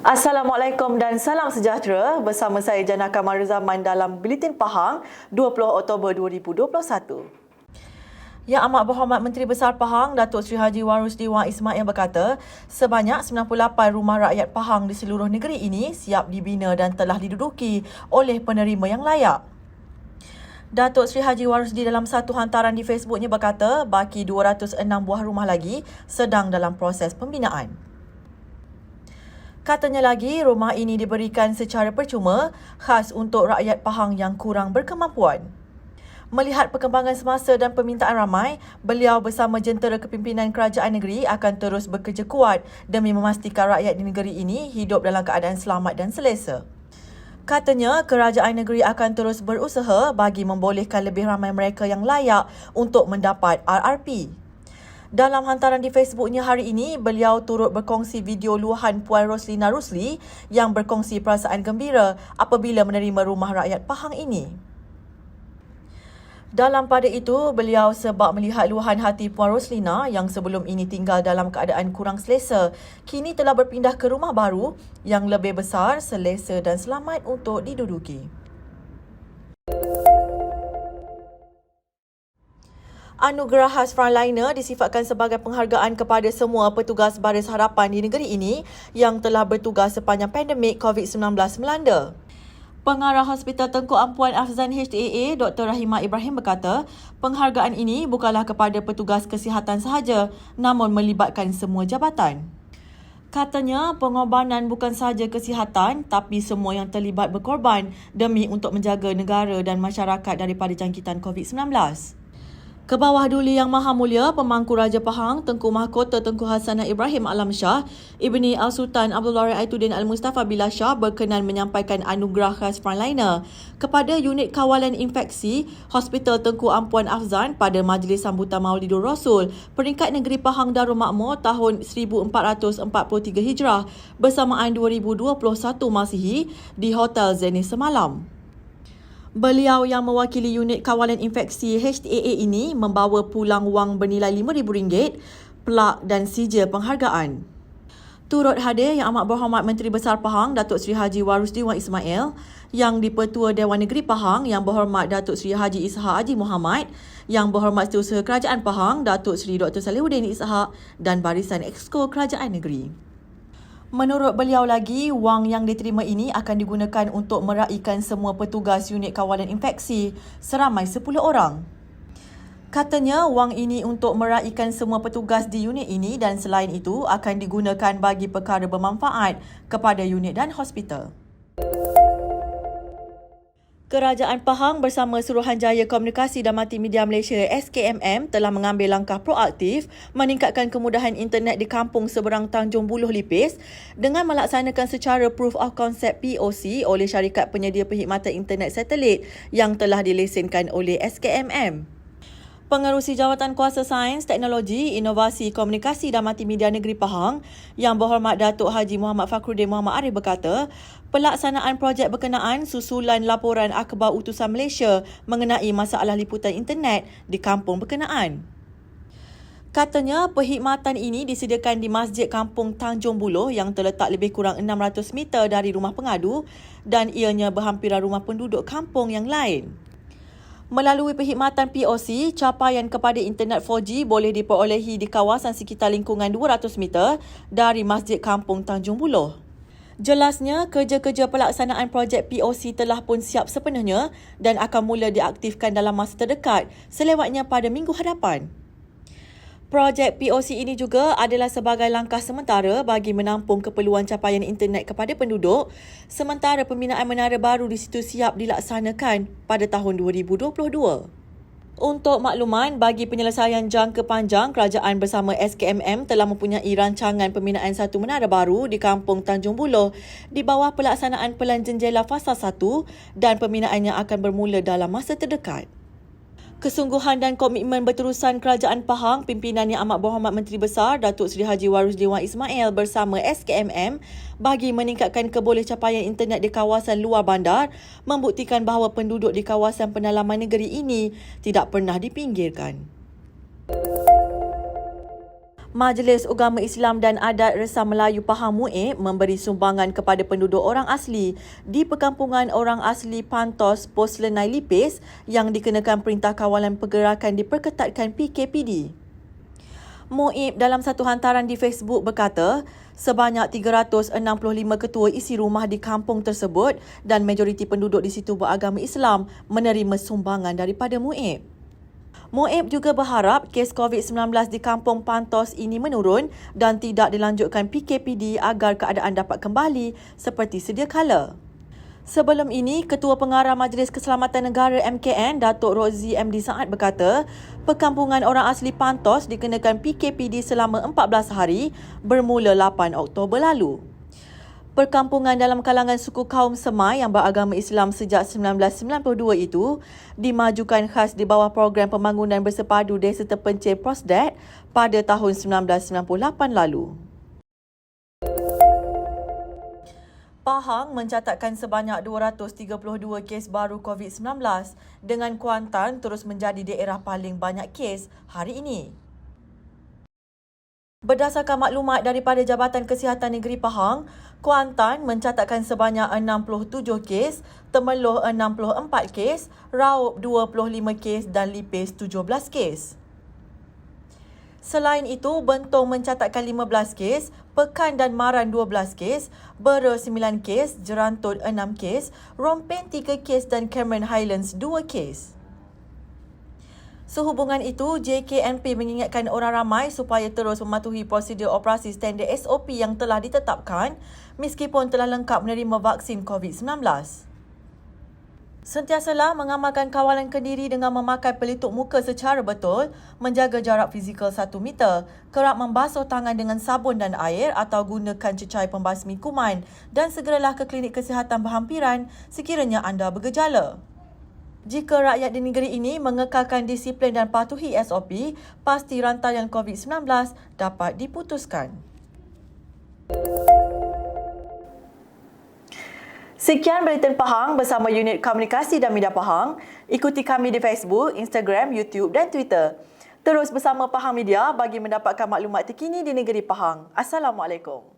Assalamualaikum dan salam sejahtera. Bersama saya Jana Kamaruzaman dalam Buletin Pahang 20 Oktober 2021. Yang Amat Berhormat Menteri Besar Pahang, Datuk Seri Haji Warusdi Wan Ismail berkata, sebanyak 98 rumah rakyat Pahang di seluruh negeri ini siap dibina dan telah diduduki oleh penerima yang layak. Datuk Seri Haji Warusdi dalam satu hantaran di Facebooknya berkata, baki 206 buah rumah lagi sedang dalam proses pembinaan. Katanya lagi, rumah ini diberikan secara percuma khas untuk rakyat Pahang yang kurang berkemampuan. Melihat perkembangan semasa dan permintaan ramai, beliau bersama jentera kepimpinan kerajaan negeri akan terus bekerja kuat demi memastikan rakyat di negeri ini hidup dalam keadaan selamat dan selesa. Katanya, kerajaan negeri akan terus berusaha bagi membolehkan lebih ramai mereka yang layak untuk mendapat RRP. Dalam hantaran di Facebooknya hari ini, beliau turut berkongsi video luahan Puan Roslina Rusli yang berkongsi perasaan gembira apabila menerima rumah rakyat Pahang ini. Dalam pada itu, beliau sebab melihat luahan hati Puan Roslina yang sebelum ini tinggal dalam keadaan kurang selesa, kini telah berpindah ke rumah baru yang lebih besar, selesa dan selamat untuk diduduki. Anugerah khas Frontliner disifatkan sebagai penghargaan kepada semua petugas baris hadapan di negeri ini yang telah bertugas sepanjang pandemik COVID-19 melanda. Pengarah Hospital Tengku Ampuan Afzan HTAA, Dr. Rahimah Ibrahim berkata, penghargaan ini bukanlah kepada petugas kesihatan sahaja, namun melibatkan semua jabatan. Katanya, pengorbanan bukan sahaja kesihatan, tapi semua yang terlibat berkorban demi untuk menjaga negara dan masyarakat daripada jangkitan COVID-19. Kebawah Duli Yang Maha Mulia Pemangku Raja Pahang Tengku Mahkota Tengku Hasanah Ibrahim Alam Shah Ibni Al-Sultan Abdul Rahim Aituddin Al-Mustafa Billah Shah berkenan menyampaikan anugerah khas Frontliner kepada unit kawalan infeksi Hospital Tengku Ampuan Afzan pada majlis sambutan Maulidur Rasul peringkat negeri Pahang Darul Makmur tahun 1443 Hijrah bersamaan 2021 Masihi di Hotel Zenith semalam. Beliau yang mewakili unit kawalan infeksi HTAA ini membawa pulang wang bernilai RM5,000, plak dan sijil penghargaan. Turut hadir Yang Amat Berhormat Menteri Besar Pahang, Datuk Seri Haji Warusdi Wan Ismail, Yang di-Pertua Dewan Negeri Pahang, Yang Berhormat Datuk Seri Haji Ishak Haji Muhammad, Yang Berhormat Setiausaha Kerajaan Pahang, Datuk Seri Dr. Salihuddin Ishak dan Barisan Exco Kerajaan Negeri. Menurut beliau lagi, wang yang diterima ini akan digunakan untuk meraihkan semua petugas unit kawalan infeksi seramai 10 orang. Katanya, wang ini untuk meraihkan semua petugas di unit ini dan selain itu akan digunakan bagi perkara bermanfaat kepada unit dan hospital. Kerajaan Pahang bersama Suruhanjaya Komunikasi dan Multimedia Malaysia SKMM telah mengambil langkah proaktif meningkatkan kemudahan internet di kampung seberang Tanjung Buluh Lipis dengan melaksanakan secara Proof of Concept POC oleh syarikat penyedia perkhidmatan internet satelit yang telah dilesenkan oleh SKMM. Pengerusi Jawatan Kuasa Sains, Teknologi, Inovasi, Komunikasi dan Multimedia Negeri Pahang, Yang Berhormat Datuk Haji Muhammad Fakhruddin Muhammad Arif berkata, pelaksanaan projek berkenaan susulan laporan akhbar utusan Malaysia mengenai masalah liputan internet di kampung berkenaan. Katanya, perkhidmatan ini disediakan di Masjid Kampung Tanjung Buluh yang terletak lebih kurang 600 meter dari rumah pengadu dan ianya berhampiran rumah penduduk kampung yang lain. Melalui perkhidmatan POC, capaian kepada internet 4G boleh diperolehi di kawasan sekitar lingkungan 200 meter dari Masjid Kampung Tanjung Buluh. Jelasnya, kerja-kerja pelaksanaan projek POC telah pun siap sepenuhnya dan akan mula diaktifkan dalam masa terdekat, selewatnya pada minggu hadapan. Projek POC ini juga adalah sebagai langkah sementara bagi menampung keperluan capaian internet kepada penduduk, sementara pembinaan menara baru di situ siap dilaksanakan pada tahun 2022. Untuk makluman, bagi penyelesaian jangka panjang, kerajaan bersama SKMM telah mempunyai rancangan pembinaan satu menara baru di Kampung Tanjung Buluh di bawah pelaksanaan Pelan Jendela Fasa 1 dan pembinaannya akan bermula dalam masa terdekat. Kesungguhan dan komitmen berterusan Kerajaan Pahang, pimpinan Yang Amat Berhormat Menteri Besar Datuk Seri Haji Warusdi Wan Ismail bersama SKMM bagi meningkatkan kebolehcapaian internet di kawasan luar bandar membuktikan bahawa penduduk di kawasan pendalaman negeri ini tidak pernah dipinggirkan. Majlis Agama Islam dan Adat Resam Melayu Pahang MUIB memberi sumbangan kepada penduduk orang asli di perkampungan orang asli Pantos Pos Lenai Lipis yang dikenakan Perintah Kawalan Pergerakan diperketatkan PKPD. MUIB dalam satu hantaran di Facebook berkata, sebanyak 365 ketua isi rumah di kampung tersebut dan majoriti penduduk di situ beragama Islam menerima sumbangan daripada MUIB. MUIB juga berharap kes COVID-19 di Kampung Pantos ini menurun dan tidak dilanjutkan PKPD agar keadaan dapat kembali seperti sedia kala. Sebelum ini, Ketua Pengarah Majlis Keselamatan Negara MKN, Datuk Rozi MD Saad berkata, perkampungan orang asli Pantos dikenakan PKPD selama 14 hari bermula 8 Oktober lalu. Perkampungan dalam kalangan suku kaum Semai yang beragama Islam sejak 1992 itu dimajukan khas di bawah program pembangunan bersepadu Desa Terpencil PROSDET pada tahun 1998 lalu. Pahang mencatatkan sebanyak 232 kes baru COVID-19 dengan Kuantan terus menjadi daerah paling banyak kes hari ini. Berdasarkan maklumat daripada Jabatan Kesihatan Negeri Pahang, Kuantan mencatatkan sebanyak 67 kes, Temerloh 64 kes, Raub 25 kes dan Lipis 17 kes. Selain itu, Bentong mencatatkan 15 kes, Pekan dan Maran 12 kes, Bera 9 kes, Jerantut 6 kes, Rompen 3 kes dan Cameron Highlands 2 kes. Sehubungan itu, JKNP mengingatkan orang ramai supaya terus mematuhi prosedur operasi standard SOP yang telah ditetapkan meskipun telah lengkap menerima vaksin COVID-19. Sentiasalah mengamalkan kawalan kendiri dengan memakai pelitup muka secara betul, menjaga jarak fizikal 1 meter, kerap membasuh tangan dengan sabun dan air atau gunakan cecair pembasmi kuman dan segeralah ke klinik kesihatan berhampiran sekiranya anda bergejala. Jika rakyat di negeri ini mengekalkan disiplin dan patuhi SOP, pasti rantaian COVID-19 dapat diputuskan. Sekian Buletin Pahang bersama Unit Komunikasi dan Media Pahang. Ikuti kami di Facebook, Instagram, YouTube dan Twitter. Terus bersama Pahang Media bagi mendapatkan maklumat terkini di negeri Pahang. Assalamualaikum.